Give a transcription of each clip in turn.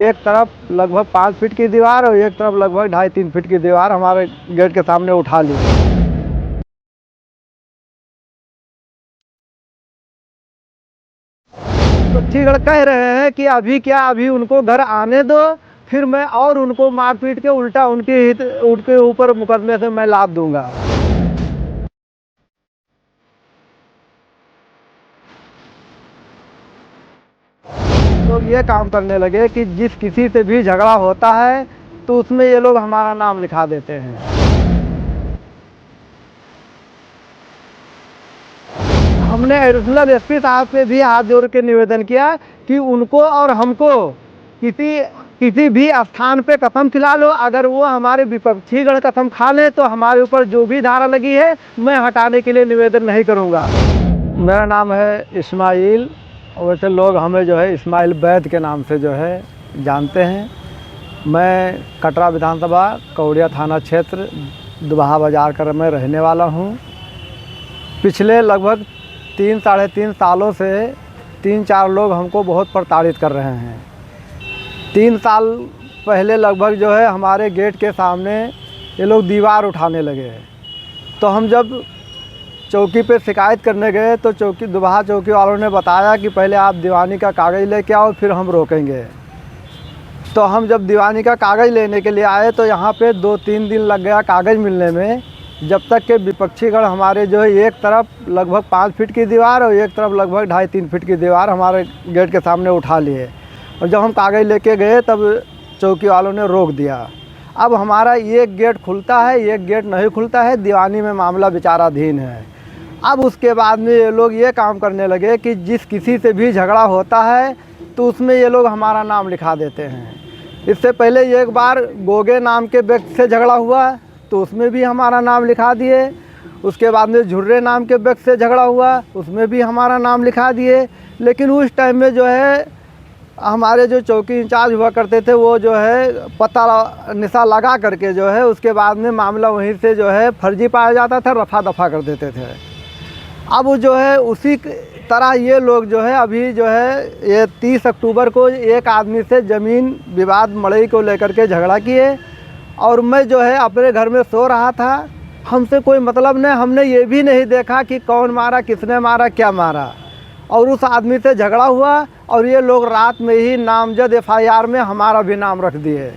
एक तरफ लगभग 5 फीट की दीवार और एक तरफ लगभग 2.5-3 फीट की दीवार हमारे गेट के सामने उठा ली। तो छत्तीसगढ़ कह रहे हैं कि अभी उनको घर आने दो, फिर मैं और उनको मार पीट के उल्टा उनके ऊपर मुकदमे से मैं लाद दूंगा। तो ये काम करने लगे कि जिस किसी से भी झगड़ा होता है तो उसमें ये लोग हमारा नाम लिखा देते हैं। हमने एडिशनल एसपी साहब से भी हाथ जोड़ के निवेदन किया कि उनको और हमको किसी भी स्थान पे कसम खिला लो, अगर वो हमारे विपक्षी गण कसम खा ले तो हमारे ऊपर जो भी धारा लगी है मैं हटाने के लिए निवेदन नहीं करूँगा। मेरा नाम है इस्माइल, वैसे लोग हमें जो है इस्माइल बैद के नाम से जो है जानते हैं। मैं कटरा विधानसभा कौड़िया थाना क्षेत्र दुबहा बाज़ार का मैं रहने वाला हूँ। पिछले लगभग 3-3.5 सालों से 3-4 लोग हमको बहुत प्रताड़ित कर रहे हैं। 3 साल पहले लगभग जो है हमारे गेट के सामने ये लोग दीवार उठाने लगे। तो हम जब चौकी पे शिकायत करने गए तो दुबहा चौकी वालों ने बताया कि पहले आप दीवानी का कागज़ लेके आओ फिर हम रोकेंगे। तो हम जब दीवानी का कागज़ लेने के लिए आए तो यहाँ पे 2-3 दिन लग गया कागज़ मिलने में, जब तक के विपक्षीगण हमारे जो है एक तरफ लगभग 5 फीट की दीवार और एक तरफ लगभग 2.5-3 फीट की दीवार हमारे गेट के सामने उठा लिए। और जब हम कागज़ लेके गए तब चौकी वालों ने रोक दिया। अब हमारा एक गेट खुलता है, एक गेट नहीं खुलता है, दीवानी में मामला विचाराधीन है। अब उसके बाद में ये लोग ये काम करने लगे कि जिस किसी से भी झगड़ा होता है तो उसमें ये लोग हमारा नाम लिखा देते हैं। इससे पहले एक बार गोगे नाम के व्यक्ति से झगड़ा हुआ तो उसमें भी हमारा नाम लिखा दिए। उसके बाद में झुर्रे नाम के व्यक्ति से झगड़ा हुआ, उसमें भी हमारा नाम लिखा दिए। लेकिन उस टाइम में जो है हमारे जो चौकी इंचार्ज हुआ करते थे वो जो है पता निशा लगा करके जो है उसके बाद में मामला वहीं से जो है फर्जी पाया जाता था, रफा दफा कर देते थे। अब जो है उसी तरह ये लोग जो है अभी जो है ये 30 अक्टूबर को एक आदमी से ज़मीन विवाद मड़ई को लेकर के झगड़ा किए और मैं जो है अपने घर में सो रहा था, हमसे कोई मतलब नहीं, हमने ये भी नहीं देखा कि कौन मारा, किसने मारा, क्या मारा। और उस आदमी से झगड़ा हुआ और ये लोग रात में ही नामजद FIR में हमारा भी नाम रख दिए।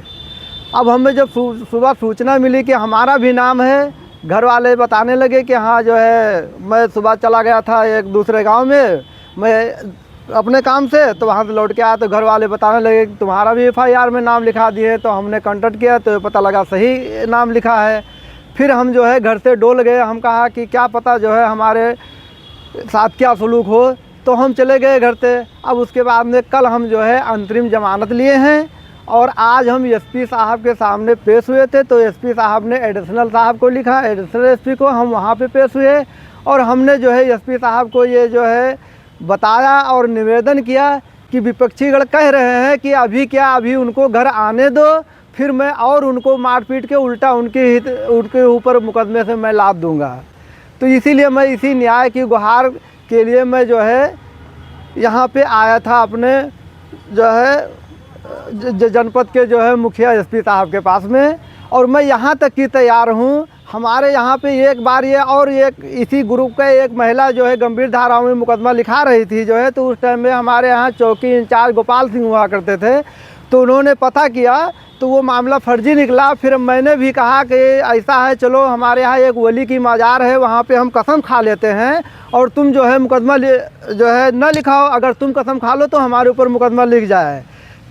अब हमें जब सुबह सूचना मिली कि हमारा भी नाम है, घर वाले बताने लगे कि हाँ जो है मैं सुबह चला गया था एक दूसरे गांव में मैं अपने काम से, तो वहाँ से लौट के आया तो घर वाले बताने लगे कि तुम्हारा भी FIR में नाम लिखा दिए। तो हमने कांटेक्ट किया तो पता लगा सही नाम लिखा है। फिर हम जो है घर से डोल गए, हम कहा कि क्या पता जो है हमारे साथ क्या सलूक हो, तो हम चले गए घर से। अब उसके बाद में कल हम जो है अंतरिम जमानत लिए हैं और आज हम SP साहब के सामने पेश हुए थे। तो SP साहब ने एडिशनल साहब को लिखा, एडिशनल SP को, हम वहाँ पे पेश हुए और हमने जो है SP साहब को ये जो है बताया और निवेदन किया कि विपक्षीगण कह रहे हैं कि अभी उनको घर आने दो, फिर मैं और उनको मार पीट के उल्टा उनके ऊपर मुकदमे से मैं लाद दूँगा। तो इसीलिए मैं इसी न्याय की गुहार के लिए मैं जो है यहाँ पे आया था अपने जो है जनपद के जो है मुखिया SP साहब के पास में। और मैं यहाँ तक की तैयार हूँ, हमारे यहाँ पे एक बार ये और एक इसी ग्रुप का एक महिला जो है गंभीर धाराओं में मुकदमा लिखा रही थी जो है, तो उस टाइम में हमारे यहाँ चौकी इंचार्ज गोपाल सिंह हुआ करते थे। तो उन्होंने पता किया तो वो मामला फर्जी निकला। फिर मैंने भी कहा कि ऐसा है, चलो हमारे यहाँ एक वली की मज़ार है, वहाँ पे हम कसम खा लेते हैं और तुम जो है मुकदमा जो है न लिखाओ, अगर तुम कसम खा लो तो हमारे ऊपर मुकदमा लिख जाए।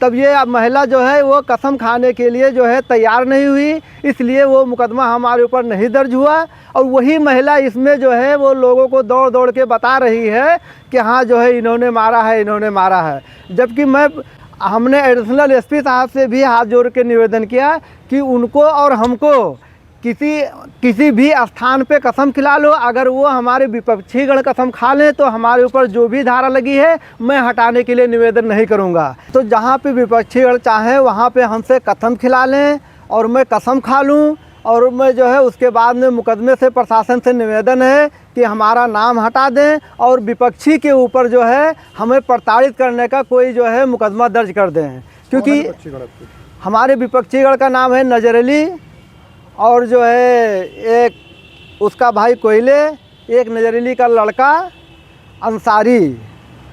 तब ये महिला जो है वो कसम खाने के लिए जो है तैयार नहीं हुई, इसलिए वो मुकदमा हमारे ऊपर नहीं दर्ज हुआ। और वही महिला इसमें जो है वो लोगों को दौड़ दौड़ के बता रही है कि हाँ जो है इन्होंने मारा है, इन्होंने मारा है। जबकि हमने एडिशनल SP साहब से भी हाथ जोड़ के निवेदन किया कि उनको और हमको किसी भी स्थान पे कसम खिला लो, अगर वो हमारे विपक्षीगण कसम खा लें तो हमारे ऊपर जो भी धारा लगी है मैं हटाने के लिए निवेदन नहीं करूँगा। तो जहाँ पे विपक्षीगण चाहें वहाँ पे हमसे कसम खिला लें और मैं कसम खा लूँ और मैं जो है उसके बाद में मुकदमे से प्रशासन से निवेदन है कि हमारा नाम हटा दें और विपक्षी के ऊपर जो है हमें प्रताड़ित करने का कोई जो है मुकदमा दर्ज कर दें। क्योंकि हमारे विपक्षी गण का नाम है नजर अली, और जो है एक उसका भाई कोयले, एक नजर अली का लड़का अंसारी,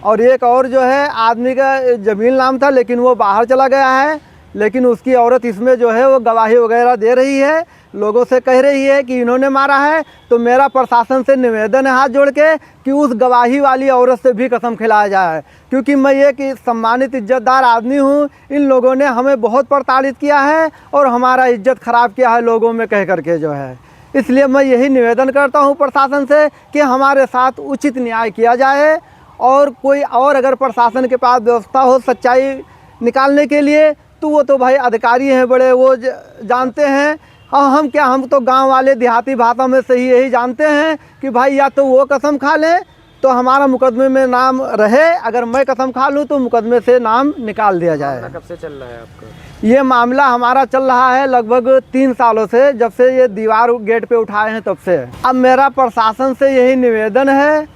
और एक और जो है आदमी का जमील नाम था लेकिन वो बाहर चला गया है। लेकिन उसकी औरत इसमें जो है वो गवाही वगैरह दे रही है, लोगों से कह रही है कि इन्होंने मारा है। तो मेरा प्रशासन से निवेदन है हाथ जोड़ के कि उस गवाही वाली औरत से भी कसम खिलाया जाए, क्योंकि मैं एक सम्मानित इज्जतदार आदमी हूँ। इन लोगों ने हमें बहुत प्रताड़ित किया है और हमारा इज्जत ख़राब किया है लोगों में कह करके जो है। इसलिए मैं यही निवेदन करता हूँ प्रशासन से कि हमारे साथ उचित न्याय किया जाए, और कोई और अगर प्रशासन के पास व्यवस्था हो सच्चाई निकालने के लिए तो वो तो भाई अधिकारी हैं बड़े, वो जानते हैं। और हम क्या, हम तो गांव वाले देहाती भाषा में से ही यही जानते हैं कि भाई या तो वो कसम खा लें तो हमारा मुकदमे में नाम रहे, अगर मैं कसम खा लूँ तो मुकदमे से नाम निकाल दिया जाए। कब से चल रहा है आपका ये मामला? हमारा चल रहा है लगभग 3 सालों से, जब से ये दीवार गेट पे उठाए हैं तब से। अब मेरा प्रशासन से यही निवेदन है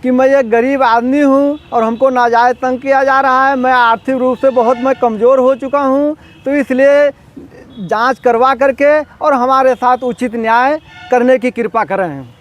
कि मैं एक गरीब आदमी हूँ और हमको नाजायज़ तंग किया जा रहा है। मैं आर्थिक रूप से बहुत कमज़ोर हो चुका हूँ, तो इसलिए जांच करवा करके और हमारे साथ उचित न्याय करने की कृपा करें।